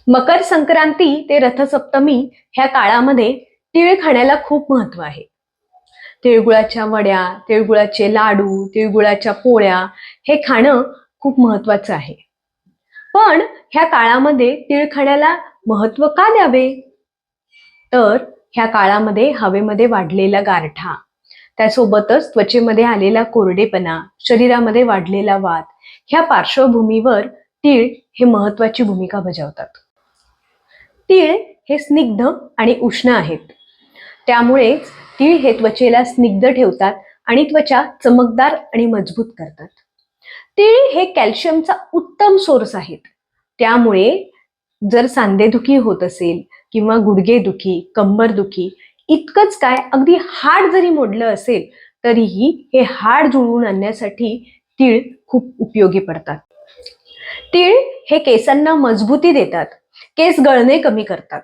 मकर संक्रांती ते रथसप्तमी ह्या काळामध्ये तीळ खाण्याला खूप महत्व आहे. तिळगुळाच्या वड्या, तिळगुळाचे लाडू, तिळगुळाच्या पोळ्या हे खाणं खूप महत्वाचं आहे. पण ह्या काळामध्ये तीळ खाण्याला महत्व का द्यावे? तर ह्या काळामध्ये हवेमध्ये वाढलेला गारठा, त्यासोबतच त्वचेमध्ये आलेला कोरडेपणा, शरीरामध्ये वाढलेला वात ह्या पार्श्वभूमीवर तीळ हे महत्वाची भूमिका बजावतात. तीळ हे स्निग्ध आणि उष्ण आहेत. त्यामुळेच तीळ हे त्वचेला स्निग्ध ठेवतात आणि त्वचा चमकदार आणि मजबूत करतात. तीळ हे कॅल्शियमचा उत्तम सोर्स आहेत. त्यामुळे जर सांधेदुखी होत असेल किंवा गुडघेदुखी, कंबरदुखी, इतकंच काय अगदी हाड जरी मोडलं असेल तरीही हे हाड जुळवून आणण्यासाठी तीळ खूप उपयोगी पडतात. तीळ हे केसांना मजबूती देतात, केस गळणे कमी करतात.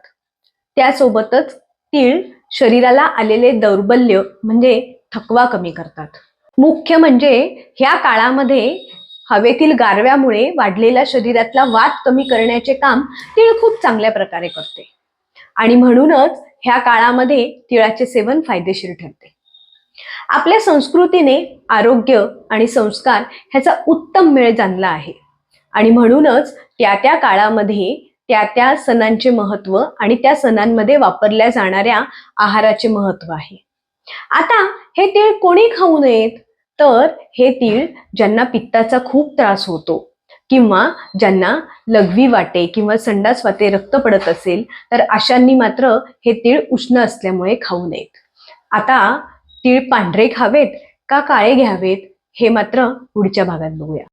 त्यासोबतच तीळ शरीराला आलेले दौर्बल्य म्हणजे थकवा कमी करतात. मुख्य म्हणजे ह्या काळामध्ये हवेतील गारव्यामुळे वाढलेला शरीरातला वात कमी करण्याचे काम तीळ खूप चांगल्या प्रकारे करते आणि म्हणूनच ह्या काळामध्ये तिळाचे सेवन फायदेशीर ठरते. आपल्या संस्कृतीने आरोग्य आणि संस्कार ह्याचा उत्तम मेळ जाणला आहे आणि म्हणूनच त्या त्या काळामध्ये त्या त्या सणांचे महत्व आणि त्या सणांमध्ये वापरल्या जाणाऱ्या आहाराचे महत्व आहे. आता हे तीळ कोणी खाऊ नयेत? तर हे तीळ ज्यांना पित्ताचा खूप त्रास होतो किंवा ज्यांना लघवी वाटे किंवा संडास वाटे रक्त पडत असेल तर अशांनी मात्र हे तीळ उष्ण असल्यामुळे खाऊ नयेत. आता तीळ पांढरे खावेत का काळे घ्यावेत हे मात्र पुढच्या भागात बघूया.